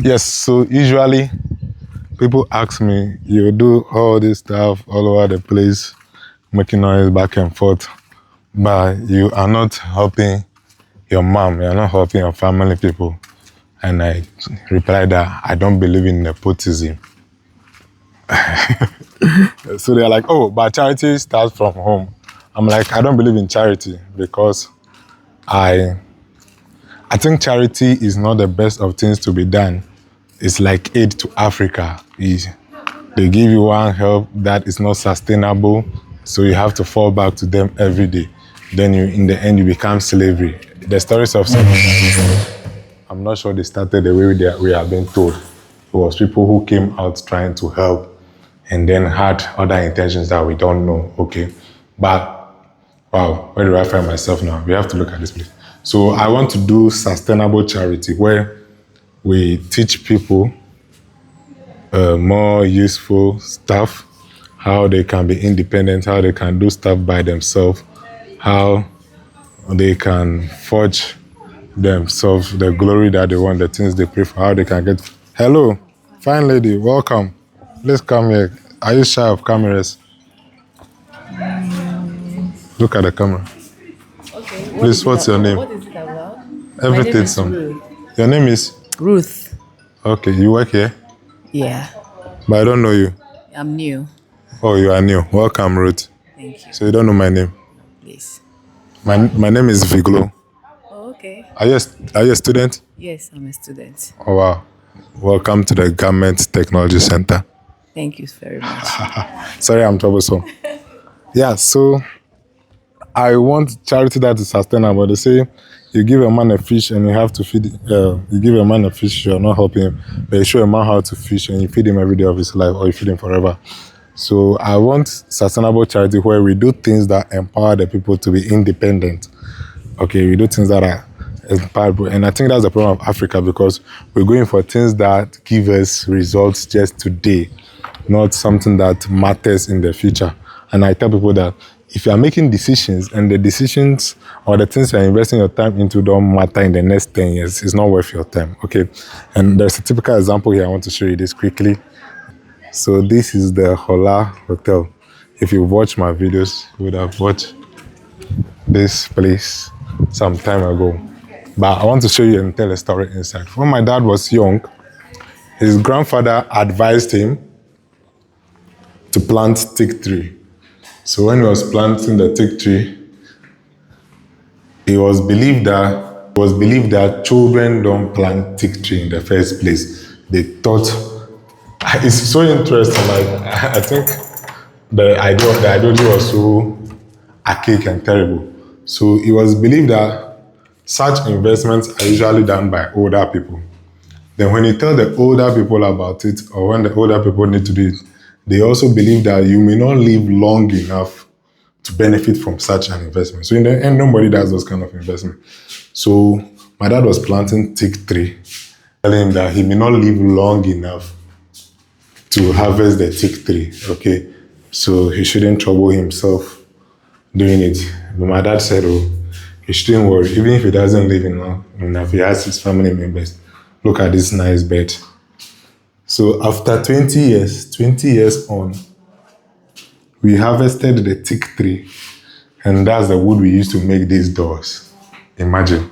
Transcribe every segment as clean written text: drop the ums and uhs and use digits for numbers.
Yes, so usually people ask me, you do all this stuff all over the place, making noise back and forth, but you are not helping your mom, you are not helping your family people. And I replied that I don't believe in nepotism. So they're like, oh, but charity starts from home. I'm like, I don't believe in charity because I I think charity is not the best of things to be done. It's like aid to Africa. They give you one help that is not sustainable, so you have to fall back to them every day. Then in the end, you become slavery. The stories of some, I'm not sure they started the way we are being told. It was people who came out trying to help and then had other intentions that we don't know. Okay, but wow, where do I find myself now? We have to look at this place. So I want to do sustainable charity where we teach people more useful stuff, how they can be independent, how they can do stuff by themselves, how they can forge themselves the glory that they want, the things they pray for, how they can get. Hello, fine lady, welcome. Please come here. Are you shy of cameras? Look at the camera. Okay. Please, what's your name? What is it about? Everything. Your name is? Ruth. Okay, you work here? Yeah, But I don't know you. I'm new. Oh, you are new. Welcome, Ruth. Thank you. So you don't know my name? Please. My name is Viglo. Oh, okay. Are you a student? Yes, I'm a student. Oh, wow. Welcome to the Government Technology Center. Thank you very much. Sorry, I'm troublesome. Yeah, so I want charity that is sustainable. They say you give a man a fish and you have to feed. You give a man a fish, you're not helping him, but you show a man how to fish and you feed him every day of his life, or you feed him forever. So I want sustainable charity where we do things that empower the people to be independent. Okay, we do things that are empowered, and I think that's the problem of Africa because we're going for things that give us results just today, not something that matters in the future. And I tell people that if you are making decisions and the decisions or the things you're investing your time into don't matter in the next 10 years, it's not worth your time, okay? And there's a typical example here. I want to show you this quickly. So this is the Hola Hotel. If you watch my videos, you would have watched this place some time ago. But I want to show you and tell a story inside. When my dad was young, his grandfather advised him to plant teak tree. So when he was planting the teak tree, it was believed that children don't plant teak tree in the first place. They thought it's so interesting. Like I think the ideology was so archaic and terrible. So it was believed that such investments are usually done by older people. Then when you tell the older people about it, or when the older people need to do it, they also believe that you may not live long enough to benefit from such an investment. So in the end, nobody does those kind of investment. So my dad was planting teak tree, telling him that he may not live long enough to harvest the teak tree, okay? So he shouldn't trouble himself doing it. But my dad said, oh, he shouldn't worry. Even if he doesn't live enough, he has his family members. Look at this nice bed. So after 20 years on, we harvested the teak tree, and that's the wood we used to make these doors. Imagine.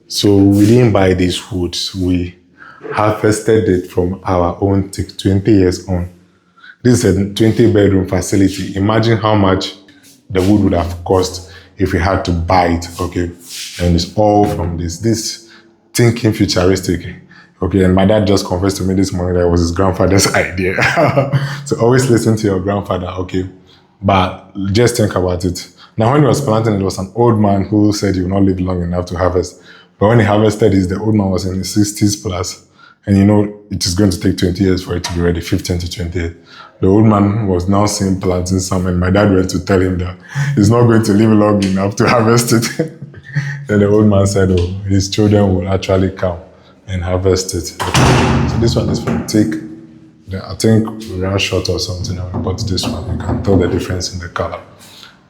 So we didn't buy these woods. We harvested it from our own teak 20 years on. This is a 20-bedroom facility. Imagine how much the wood would have cost if we had to buy it, okay? And it's all from this thinking futuristic, okay? And my dad just confessed to me this morning that it was his grandfather's idea. So always listen to your grandfather, okay? But just think about it. Now, when he was planting, it was an old man who said he would not live long enough to harvest. But when he harvested it, the old man was in his 60s plus. And you know, it is going to take 20 years for it to be ready, 15 to 20 years. The old man was now seeing planting some, and my dad went to tell him that he's not going to live long enough to harvest it. Then the old man said, oh, his children will actually come and harvest it. So this one is from teak. I think we ran short or something, and we bought this one. You can tell the difference in the color.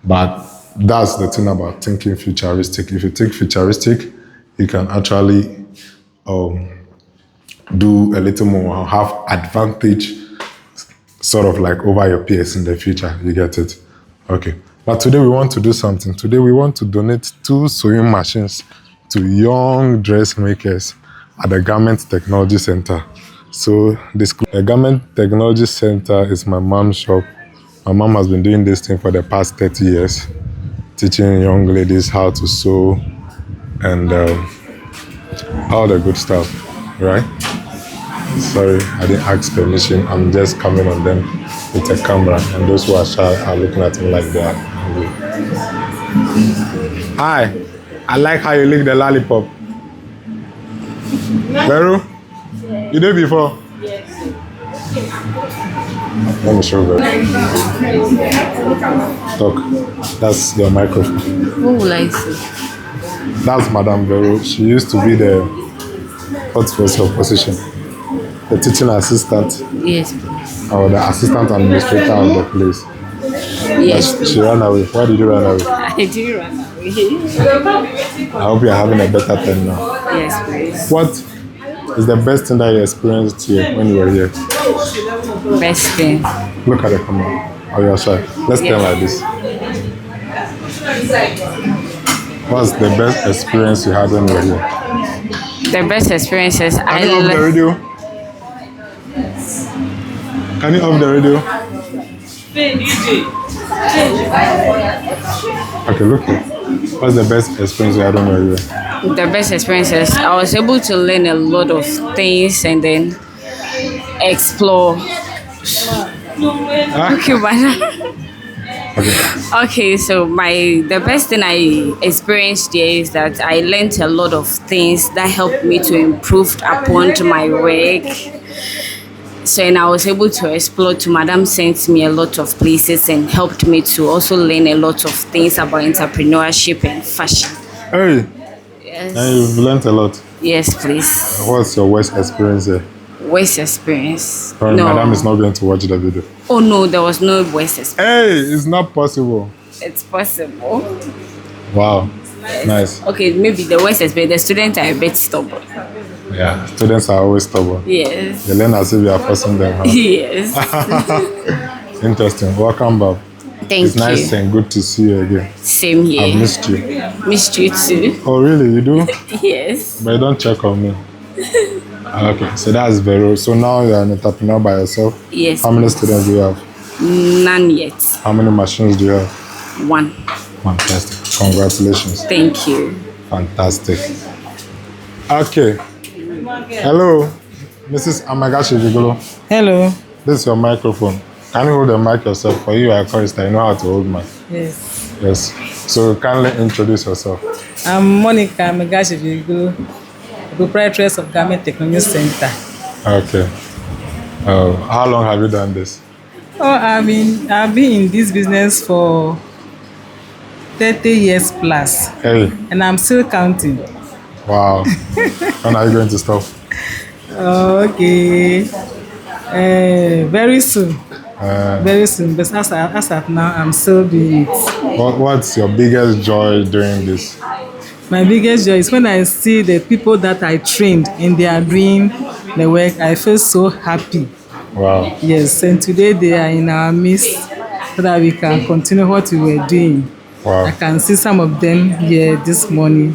But that's the thing about thinking futuristic. If you think futuristic, you can actually do a little more, have advantage sort of like over your peers in the future. You get it? Okay. But today we want to do something. Today we want to donate 2 sewing machines to young dressmakers at the Garment Technology Center. So the Garment Technology Center is my mom's shop. My mom has been doing this thing for the past 30 years, teaching young ladies how to sew and all the good stuff, right? Sorry, I didn't ask permission. I'm just coming on them with a camera, and those who are shy are looking at me like that. Hi, I like how you lick the lollipop. Vero, you did before? Yes. Let me show you. Talk. That's your microphone. What will I say? That's Madame Vero. She used to be the what was her position? The teaching assistant. Yes, please. Or the assistant administrator of the place. Yes. But she ran away. Why did you run away? I did run away. I hope you're having a better time now. Yes, please. What is the best thing that you experienced here when you were here? Best thing. Look at the camera. Oh, you're shy. Let's stand like this. What's the best experience you had when you were here? The best experiences Can you off the radio? Can you off the radio? Okay, look here. What's the best experience you had when you were here? The best experiences, I was able to learn a lot of things and then explore. Okay, but okay, so the best thing I experienced here is that I learned a lot of things that helped me to improve upon my work. So, and I was able to explore to Madam sent me a lot of places and helped me to also learn a lot of things about entrepreneurship and fashion. Hey, Yes. and you've learned a lot. Yes, please. What's your worst experience here? Worst experience? Sorry, No. Madam is not going to watch the video. Oh no, there was no worst experience. Hey, it's not possible. It's possible. Wow, nice. Okay, maybe the worst experience. The students are a bit stubborn. Yeah, students are always stubborn. Yes. They learn as if you are forcing them. Huh? Yes. Interesting. Welcome back. Thank It's nice you. and good to see you again. Same here. I've missed you. Missed you too. Oh, really? You do? Yes. But you don't check on me. Okay, so that's Vero. So now you're an entrepreneur by yourself. Yes. How many students do you have? None yet. How many machines do you have? One. Fantastic. Congratulations. Thank you. Fantastic. Okay. Hello, Mrs. Amagashi Vigolo. Hello. This is your microphone. Can you hold the mic yourself? For you, I chorista, you know how to hold mic. Yes. Yes. So kindly introduce yourself. I'm Monica Megashivigo, proprietress of Garment Technology Center. Okay. How long have you done this? Oh, I've been in this business for 30 years plus, Hey, and I'm still counting. wow. When are you going to stop? Okay. Very soon. Uh, Very soon. But as of now, I'm still doing it. what's your biggest joy during this? My biggest joy is when I see the people that I trained and they are doing the work. I feel so happy. Wow. Yes, and today they are in our midst so that we can continue what we were doing. Wow. I can see some of them here this morning.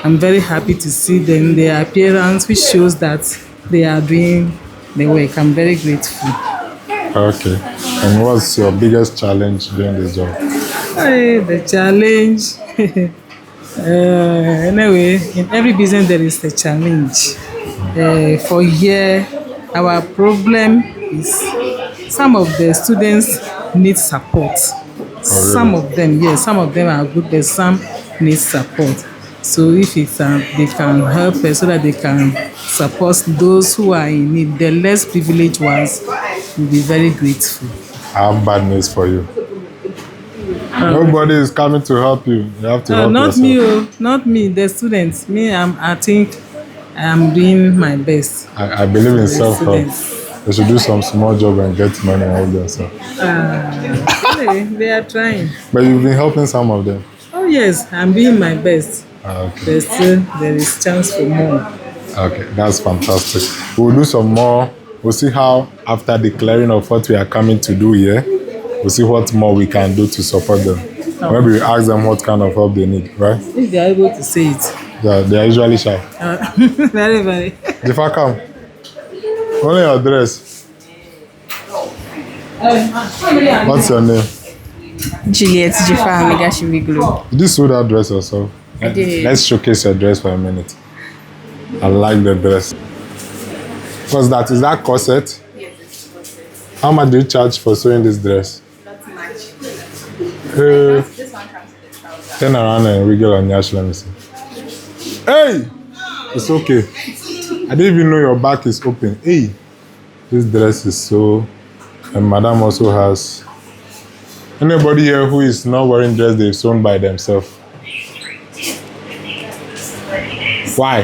I'm very happy to see them, their appearance, which shows that they are doing the work. I'm very grateful. Okay. And what's your biggest challenge during this job? The challenge. Anyway, in every business there is a challenge. For here, our problem is some of the students need support. Really? Some of them, yes, some of them are good, but some need support. So if it's, they can help us so that they can support those who are in need, the less privileged ones, will be very grateful. I have bad news for you. Nobody is coming to help you. You have to help Not yourself. me, not me, the students. Me, I think I'm doing my best. I believe in The self-help. students. They should do some small job and get money and help themselves. Anyway, they are trying. But you've been helping some of them. Oh yes, I'm doing my best. Okay. But still, there is chance for more. Okay, that's fantastic. We'll do some more. We'll see how, after the clearing of what we are coming to do here, we'll see what more we can do to support them. Maybe we ask them what kind of help they need, right? If they are able to say it. Yeah, they are usually shy. Very, very. Jifa, come. Only your dress. What's your name? Juliet Jifa AEBignall. Did you sew that dress yourself? I did. Let's showcase your dress for a minute. I like the dress. What's that? Is that corset? Yes, it's corset. How much do you charge for sewing this dress? Not much. This one comes with a trouser. Turn around and wiggle on your let me see. Hey! It's okay. I didn't even know your back is open. Hey! This dress is so... And madam also has... Anybody here who is not wearing dress they've sewn by themselves? Why?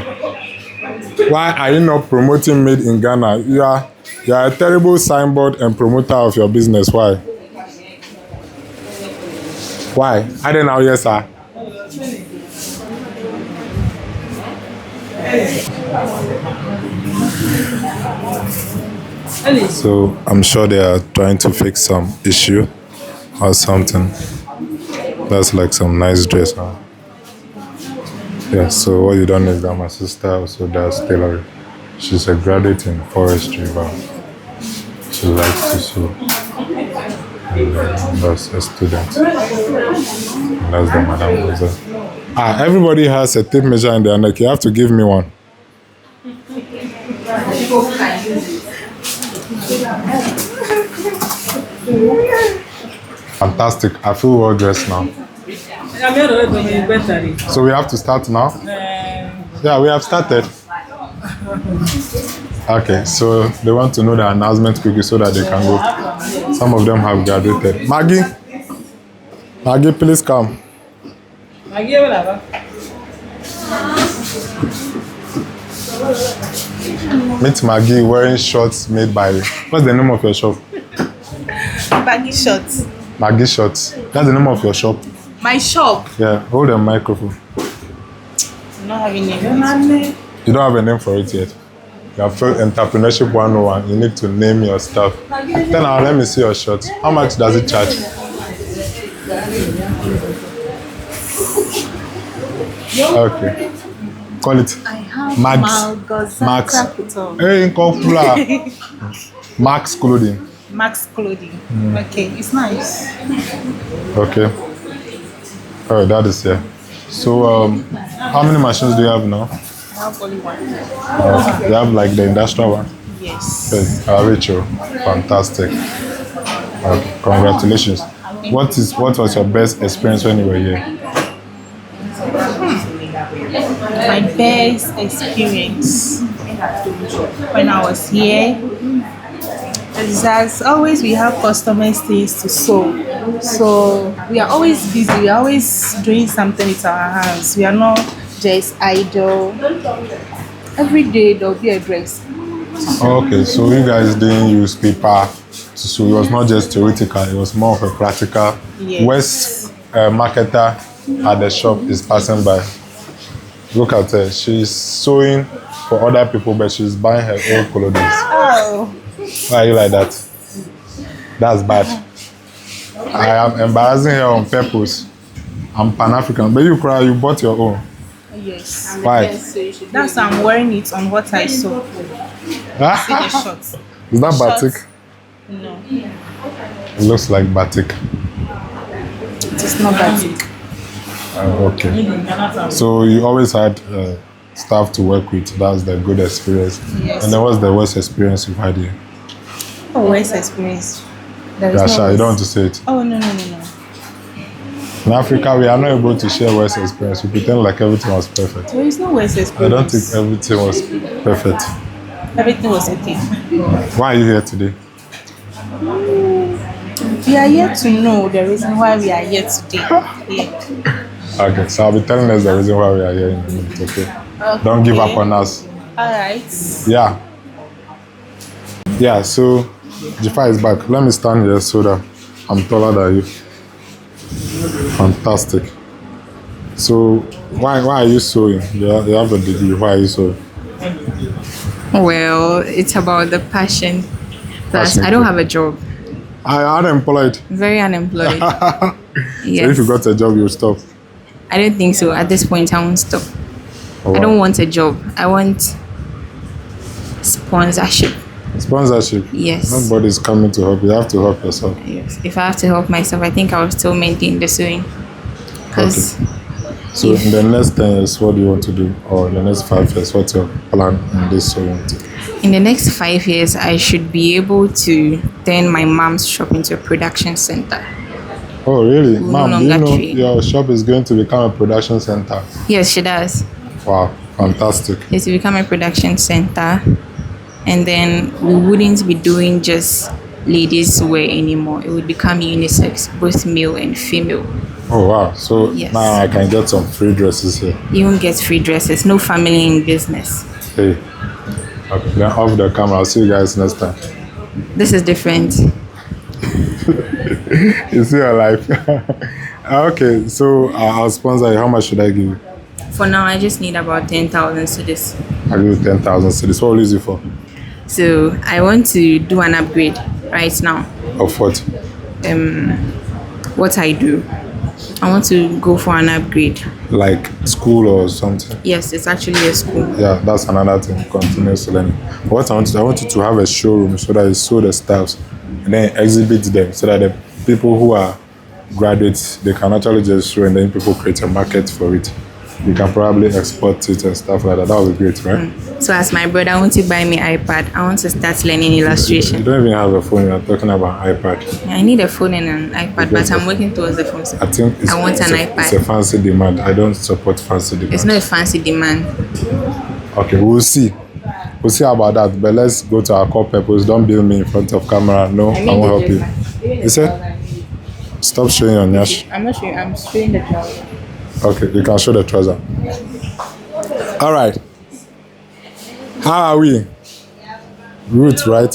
Why are you not promoting Made in Ghana? You are a terrible signboard and promoter of your business. Why? Why? I don't know, yes, sir. So I'm sure they are trying to fix some issue or something. That's like some nice dress, huh? Yeah, so what you done is that my sister also does tailoring. She's a graduate in forestry, but she likes to sew. And that's a student. And that's the madam also. Everybody has a tape measure in their neck. You have to give me one. Fantastic. I feel well dressed now. So we have to start now? Yeah, we have started. Okay, so they want to know the announcement quickly so that they can go. Some of them have graduated. Maggie, please come. Meet Maggie wearing shorts made by... What's the name of your shop? Baggy shorts. Maggie Shorts. That's the name of your shop? My shop. Yeah, hold the microphone. Not having name. You don't have a name for it yet. You have felt entrepreneurship 101. You need to name your stuff. Then now let me see your shorts. How much does it charge? Okay. Call it I have Max. Capital. Hey, Max Clothing. Max Clothing. Okay, it's nice. Okay. Oh, that is here. So, how many machines do you have now? I have only one. You have like the industrial one? Yes. Yes, Rachel. Fantastic. Okay, congratulations. What was your best experience when you were here? My best experience when I was here is as always we have customers things to sew. So we are always busy. We are always doing something with our hands. We are not just idle. Every day there will be a dress. Okay, so you guys didn't use paper to sew. It was not just theoretical. It was more of a practical. Yes. West marketer at the shop is passing by. Look at her. She's sewing for other people, but she's buying her own clothing. Oh. Why are you like that? That's bad. I am embarrassing her on purpose. I'm Pan-African, but you cry, you bought your own. Yes. Why? That's I'm wearing it on what I sew. See the shorts. Is that batik? No, It looks like batik. it is not batik. Okay. So you always had staff to work with. That's the good experience. Yes. And then what's the worst experience you've had here? Oh, worst experience. There is Yeah, no sure. You worst. don't want to say it. Oh, no. In Africa, we are not able to share worst experience. We pretend like everything was perfect. There is no worst experience. I don't think everything was perfect. Everything was okay. Why are you here today? We are here to know the reason why we are here today. Yeah. Okay, so I'll be telling us the reason why we are here in a minute, okay? Don't give up on us. All right. Yeah. Yeah, so Jifa is back. Let me stand here so that I'm taller than you. Fantastic. So why are you sewing? You have a degree. Why are you sewing? Well, it's about the passion. Plus, Passion I don't for- have a job. I unemployed. Very unemployed. So Yes. if you got a job, you stop. I don't think so. At this point, I won't stop. Oh, I wow. don't want a job. I want sponsorship. Sponsorship. Yes. Nobody's coming to help you. You have to help yourself. Yes. If I have to help myself, I think I will still maintain the sewing. Because So in the next 10 years, what do you want to do? Or in the next 5 years, what's your plan in this sewing? in the next 5 years, I should be able to turn my mom's shop into a production center. Oh, really? no Mom, do you longer know train. your shop is going to become a production center? Yes, she does. Wow, fantastic. It's to become a production center, and then we wouldn't be doing just ladies wear anymore. It would become unisex, both male and female. Oh, wow. So Yes. now I can get some free dresses here. You won't get free dresses. No family in business. Hey. Okay, then off the camera. I'll see you guys next time. This is different. You see your life. Okay, so I'll sponsor you. How much should I give you? For now, I just need about 10,000 to this. I'll give you 10,000 cedis. What will you use it for? So I want to do an upgrade right now. Of what? What I do, I want to go for an upgrade. Like school or something? Yes, it's actually a school. Yeah, that's another thing. Continuous learning. What I want you to have a showroom so that you sew the styles and then exhibit them so that the people who are graduates, they can actually just show and then people create a market for it. You can probably export it and stuff like that. That would be great, right? So as my brother, I want to buy me iPad. I want to start learning You illustration. don't even have a phone. You're talking about iPad. I need a phone and an iPad, but I'm working towards the phone. I think I want an iPad. It's a fancy demand. I don't support fancy demand. It's not a fancy demand. Okay, we'll see. We'll see about that. But let's go to our core purpose. Don't bill me in front of camera. No, I won't help you. You said? Stop showing your nyash. I'm not sure. I'm showing the trouser. Okay, you can show the trouser. All right. How are we? Ruth, right?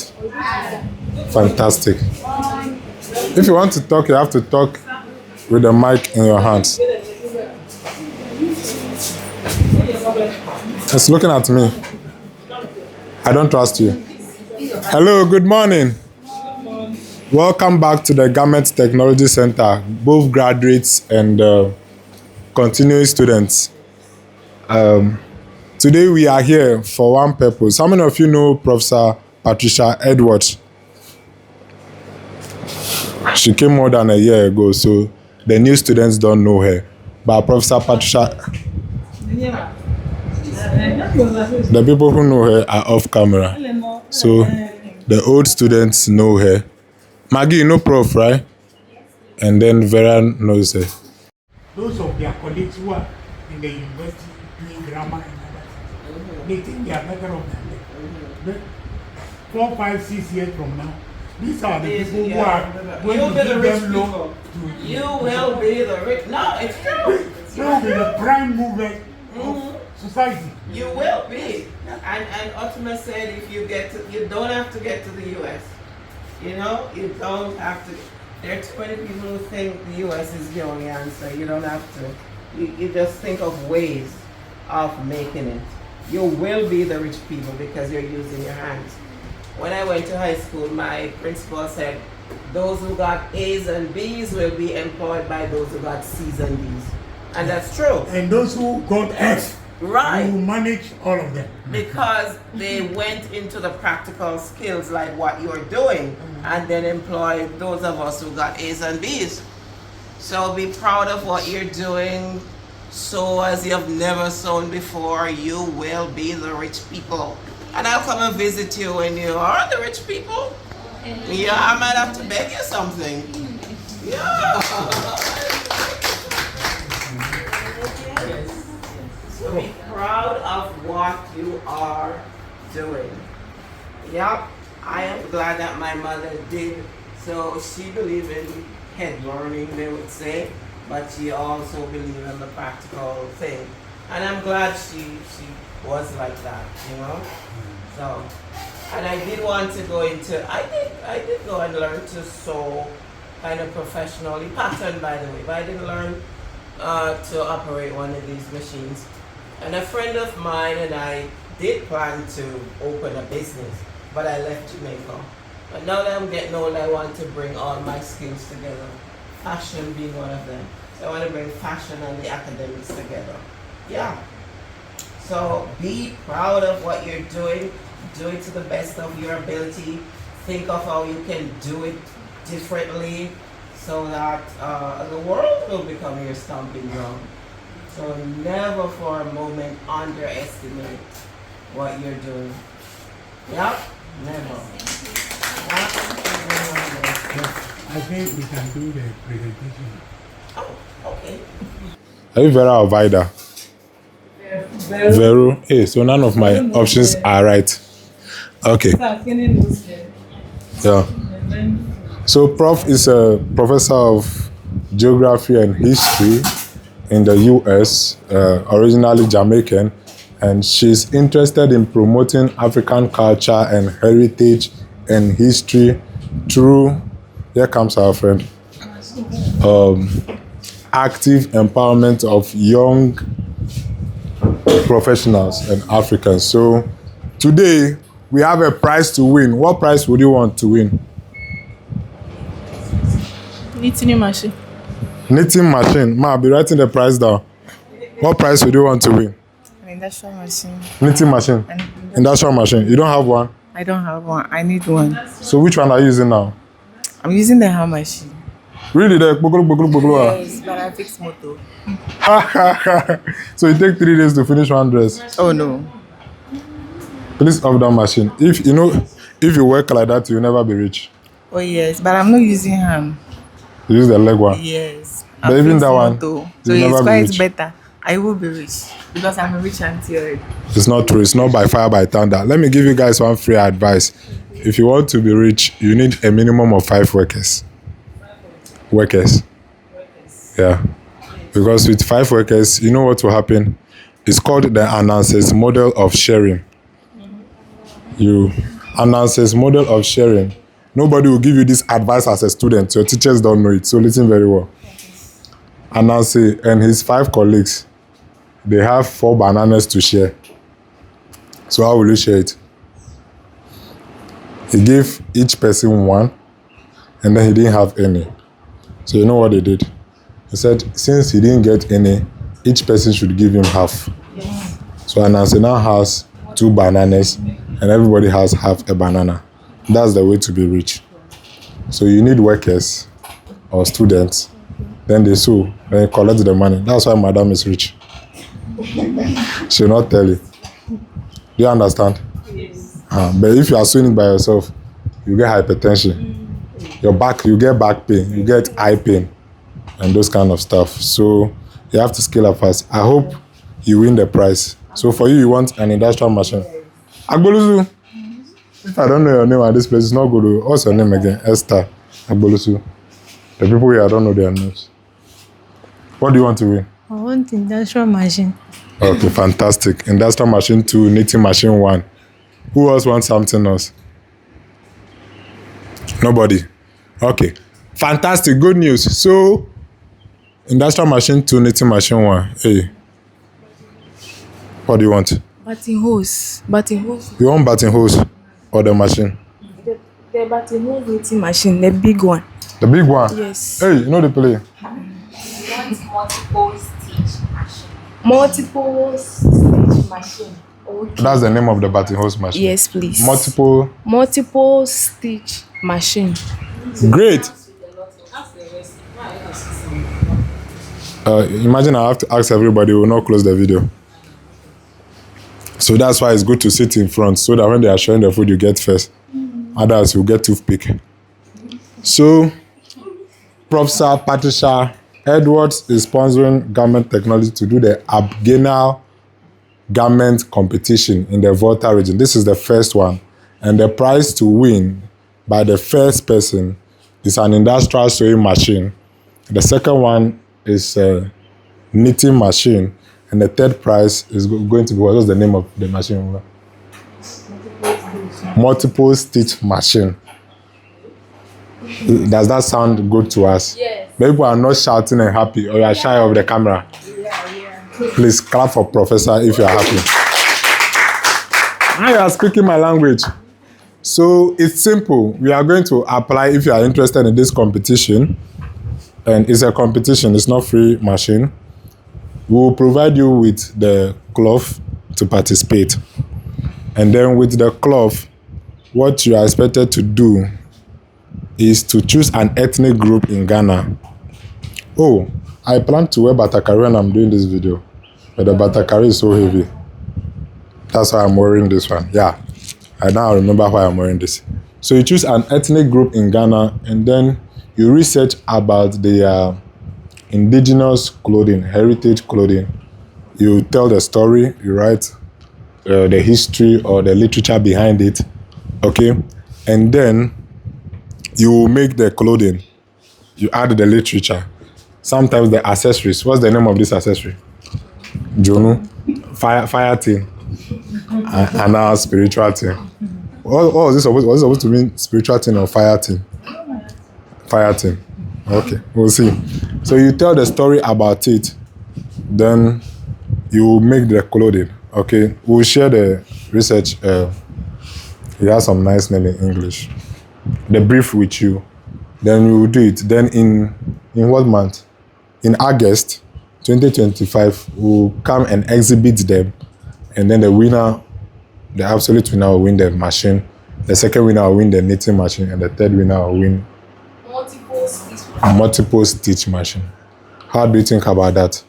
Fantastic. If you want to talk, you have to talk with the mic in your hands. It's looking at me. I don't trust you. Hello, good morning. Welcome back to the Garment Technology Center, both graduates and continuing students. Today we are here for one purpose. How many of you know Professor Patricia Edwards? She came more than a year ago, so the new students don't know her. But Professor Patricia, the people who know her are off camera. So the old students know her. Maggie, you know Prof, right? And then Vera knows her. Those of their colleagues who are in the university doing grammar and other things, they think they are better off than them. But 4, 5, 6 years from now, these are the people who are going to give them loan. You will be the rich. No, it's true. They will be the prime movers of society. You will be. And Ultima said if you get to, you don't have to get to the US. You know, you don't have to. There are too many people who think the US is the only answer. You don't have to. You just think of ways of making it. You will be the rich people because you're using your hands. When I went to high school, my principal said, those who got A's and B's will be employed by those who got C's and D's. And that's true. And those who got F Right. will manage all of them. Because they went into the practical skills like what you're doing and then employed those of us who got A's and B's. So be proud of what you're doing. Sow as you've never sown before. You will be the rich people. And I'll come and visit you when you are the rich people. Yeah, I might have to beg you something. Yeah. So be proud of what you are doing. Yep, I am glad that my mother did. So she believed in head learning, they would say, but she also believed in the practical thing. And I'm glad she was like that, you know? So, and I did want to go into, I did go and learn to sew kind of professionally, pattern by the way, but I didn't learn to operate one of these machines. And a friend of mine and I did plan to open a business, but I left Jamaica. But now that I'm getting old, I want to bring all my skills together. Fashion being one of them. So I want to bring fashion and the academics together. Yeah. So be proud of what you're doing. Do it to the best of your ability. Think of how you can do it differently so that the world will become your stomping ground. So never for a moment underestimate what you're doing. Yep, never. I think we can do the presentation. Oh, okay. Are you Vera or Vida? Vero. Hey, so none of my options are right. Okay. Yeah. So Prof is a professor of geography and history in the US, originally Jamaican, and she's interested in promoting African culture and heritage and history through, here comes our friend, active empowerment of young professionals and Africans. So today we have a prize to win. What prize would you want to win? Knitting machine. Knitting machine. Ma, I'll be writing the prize down. What prize would you want to win? An industrial machine. Knitting machine. Industrial machine. You don't have one? I don't have one. I need one. So which one are you using now? I'm using the hand machine. Really? The Yes, but I fixed motor. So it takes 3 days to finish one dress. Oh no. Please off that machine. If you work like that, you'll never be rich. Oh yes, but I'm not using hand. You use the leg one. Yes. But I even fixed that one, motor. you'll So it's never be quite rich. better. I will be rich because I'm a rich auntie already. It's not true. It's not by fire, by thunder. Let me give you guys one free advice. If you want to be rich, you need a minimum of 5 workers. Yeah. Because with 5 workers, you know what will happen? It's called the Ananses model of sharing. Ananses model of sharing. Nobody will give you this advice as a student. Your teachers don't know it, so listen very well. Ananse and his 5 colleagues, they have 4 bananas to share. So how will you share it? He gave each person 1, and then he didn't have any. So you know what they did? He said, since he didn't get any, each person should give him half. Yes. So Ananse now has 2 bananas, and everybody has half a banana. That's the way to be rich. So you need workers or students, then they sew, then you collect the money. That's why Madam is rich. She'll not tell you. Do you understand? Yes. But if you are sewing it by yourself, you get hypertension. You get back pain, you get eye pain, and those kind of stuff. So you have to scale up fast. I hope you win the prize. So for you want an industrial machine. Agbolusu. If I don't know your name at this place, it's not good. What's your name again? Esther Agbolusu. The people here, I don't know their names. What do you want to win? I want industrial machine. Okay, fantastic. Industrial machine 2, knitting machine 1. Who else wants something else? Nobody. Okay. Fantastic. Good news. So, industrial machine 2, knitting machine 1. Hey. What do you want? Batting hose. You want batting hose or the machine? The batting hose knitting machine, the big one. The big one? Yes. Hey, you know the play? Multiple stitch machine. Multiple stitch machine. Okay. That's the name of the batting hose machine. Yes, please. Multiple stitch machine. Great. Imagine I have to ask everybody, we will not close the video. So that's why it's good to sit in front so that when they are showing the food, you get first. Others will get toothpick. So, Professor Patricia Edwards is sponsoring Garment Technology to do the AEBignall Garment Competition in the Volta region. This is the first one. And the prize to win by the first person is an industrial sewing machine. The second one is a knitting machine. And the third prize is going to be, what's the name of the machine? Multiple stitch machine. Does that sound good to us? Yes. People are not shouting and happy, or you are shy of the camera. Yeah. Please clap for Professor if you are happy. Now you are speaking my language. So it's simple. We are going to apply if you are interested in this competition. And it's a competition, it's not free machine. We will provide you with the cloth to participate. And then with the cloth, what you are expected to do is to choose an ethnic group in Ghana. Oh, I plan to wear batakari when I'm doing this video, but the batakari is so heavy. That's why I'm wearing this one. Yeah, I now remember why I'm wearing this. So you choose an ethnic group in Ghana, and then you research about the indigenous clothing, heritage clothing. You tell the story, you write the history or the literature behind it, okay? And then you make the clothing. You add the literature. Sometimes the accessories. What's the name of this accessory? Jono? Fire thing. And now spiritual thing. What was this supposed? Was it supposed to mean spiritual thing or fire thing? Fire thing. Okay, we'll see. So you tell the story about it, then you make the clothing. Okay, we'll share the research. It has some nice name in English. The brief with you. Then we will do it. Then in what month? In August 2025, we'll come and exhibit them, and then the winner, the absolute winner, will win the machine. The second winner will win the knitting machine, and the third winner will win multiple stitch machine. How do you think about that?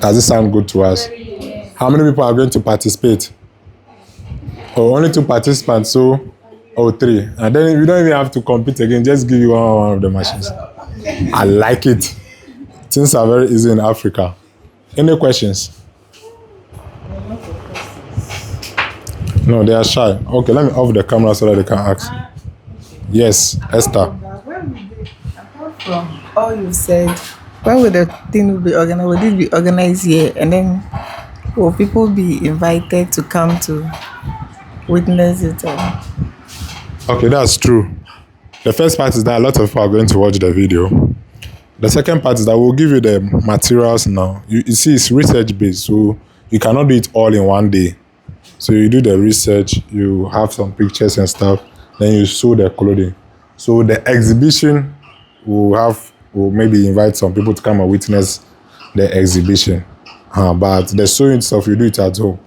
Does it sound good to us? How many people are going to participate? Oh, only 2 participants, so 3. And then you don't even have to compete again, just give you one of the machines. I like it. Things are very easy in Africa. Any questions? No, they are shy. Okay, let me off the camera so that they can ask. Yes, Esther. From all you said, when will the thing be organized? Will it be organized here? And then will people be invited to come to witness it? Okay, that's true. The first part is that a lot of people are going to watch the video. The second part is that we'll give you the materials now. You see, it's research based, so you cannot do it all in one day. So you do the research, you have some pictures and stuff, then you sew the clothing. So the exhibition will maybe invite some people to come and witness the exhibition. But the sewing stuff, you do it at home.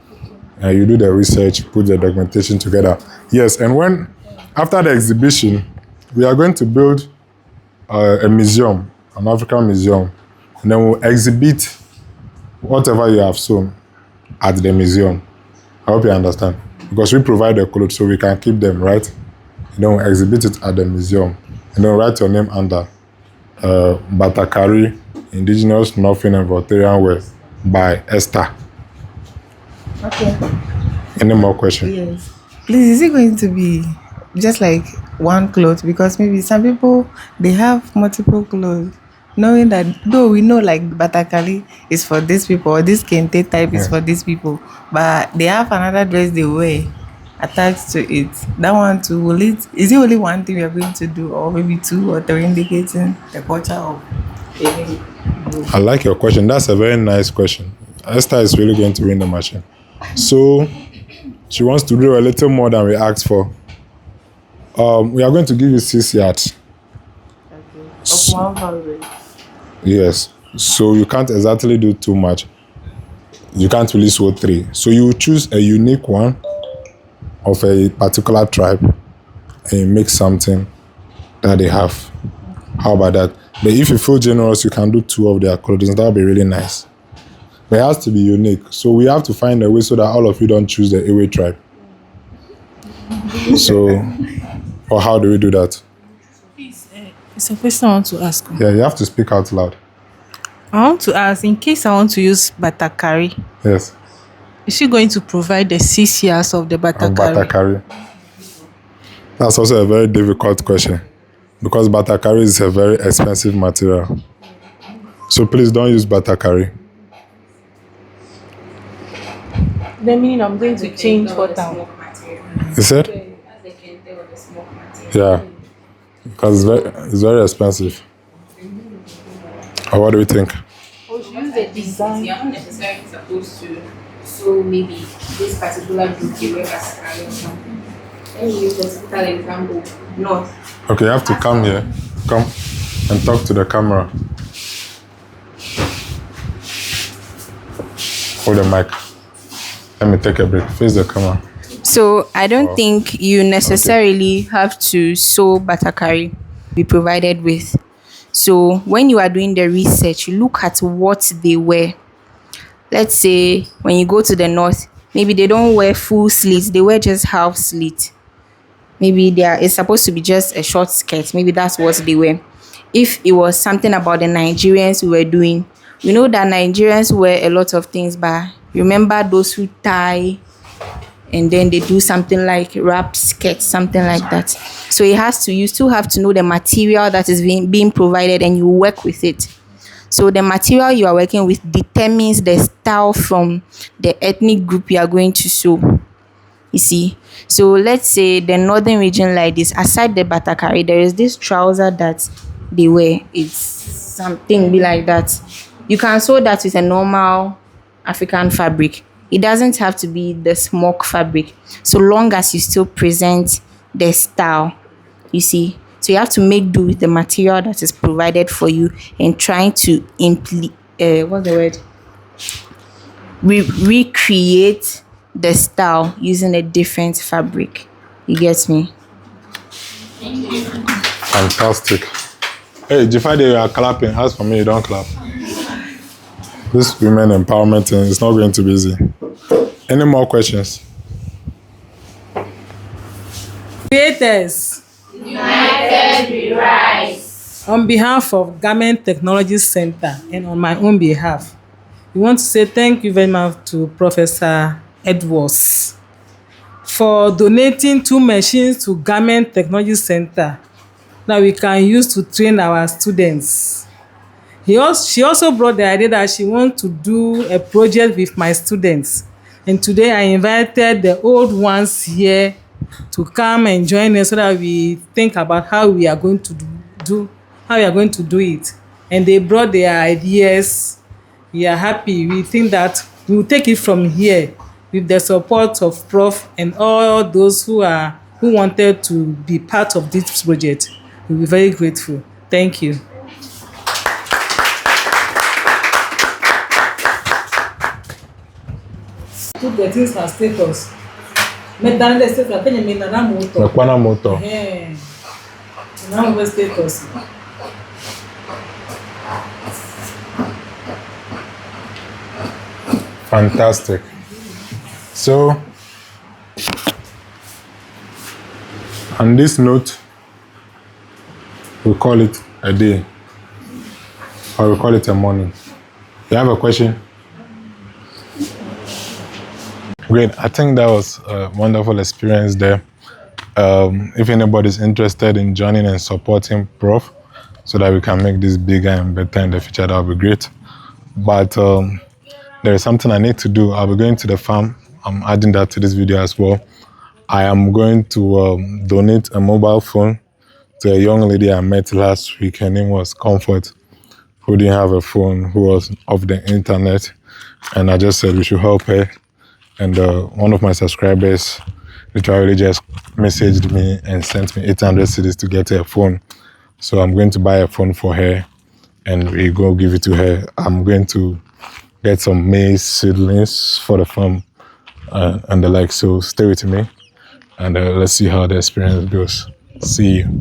You do the research, put the documentation together. Yes, and after the exhibition, we are going to build a museum, an African museum, and then we'll exhibit whatever you have sewn at the museum. I hope you understand. Because we provide the clothes so we can keep them, right? And then we'll exhibit it at the museum. And then write your name under Batakari, Indigenous Northern and Voltarian Wear by Esther. Okay. Any more questions? Yes. Please, is it going to be just like one cloth? Because maybe some people, they have multiple clothes. Knowing that, though we know like Batakali is for these people, or this Kente type is for these people, but they have another dress they wear attached to it. That one too, is it only one thing we are going to do, or maybe 2 or 3 indicating the culture of any group? I like your question. That's a very nice question. Esther is really going to win the machine. So she wants to do a little more than we asked for. We are going to give you 6 yards. Of 100. Yes. So you can't exactly do too much. You can't really sew 3. So you choose a unique one of a particular tribe and you make something that they have. How about that? But if you feel generous, you can do 2 of their clothing. That would be really nice. But it has to be unique. So we have to find a way so that all of you don't choose the Ewe tribe. So, or how do we do that? Please, it's a question I want to ask. Yeah, you have to speak out loud. I want to ask, in case I want to use Batakari, Yes. is she going to provide the 6 years of the And Batakari? Batakari. That's also a very difficult question because Batakari is a very expensive material. So please don't use Batakari. That meaning I'm going to change what I'm... You said? Yeah. Because it's very expensive. Or what do we think? You're not necessarily supposed to so maybe this particular group they wear Basically or something. Let me use the typical example. North. Okay, you have to come here. Come and talk to the camera. Hold the mic. Let me take a break. Face the camera. So I don't think you necessarily have to sew batakari be provided with. So when you are doing the research, you look at what they wear. Let's say when you go to the north, maybe they don't wear full slits, they wear just half slit. Maybe it's supposed to be just a short skirt. Maybe that's what they wear. If it was something about the Nigerians we were doing, we know that Nigerians wear a lot of things, but remember those who tie and then they do something like wrap skirt, something like that. So you still have to know the material that is being provided and you work with it. So the material you are working with determines the style from the ethnic group you are going to sew. You see, so let's say the northern region like this, aside the batakari, there is this trouser that they wear. It's something be like that. You can sew that with a normal African fabric. It doesn't have to be the smock fabric, so long as you still present the style, you see. So you have to make do with the material that is provided for you and trying to recreate the style using a different fabric. You get me? Fantastic. Hey, Jifade, you are clapping. As for me, you don't clap. This women empowerment thing is not going to be easy. Any more questions? Creators. United we rise. On behalf of Garment Technology Center and on my own behalf, we want to say thank you very much to Professor Edwards for donating 2 machines to Garment Technology Center that we can use to train our students. She also brought the idea that she wants to do a project with my students. And today I invited the old ones here to come and join us so that we think about how we are going to do it. And they brought their ideas. We are happy. We think that we will take it from here with the support of Prof and all those who wanted to be part of this project. We'll be very grateful. Thank you. Put the things as status. Now Nakwana moto. we status. Fantastic. So, on this note, we call it a day, or we call it a morning. You have a question? Great. I think that was a wonderful experience there. If anybody's interested in joining and supporting Prof so that we can make this bigger and better in the future, that would be great. But there is something I need to do. I'll be going to the farm. I'm adding that to this video as well. I am going to donate a mobile phone to a young lady I met last week. Her name was Comfort, who didn't have a phone, who was off the internet. And I just said we should help her. And one of my subscribers literally just messaged me and sent me 800 cedis to get her a phone. So I'm going to buy a phone for her and we go give it to her. I'm going to get some maize seedlings for the farm and the like. So stay with me and let's see how the experience goes. See you.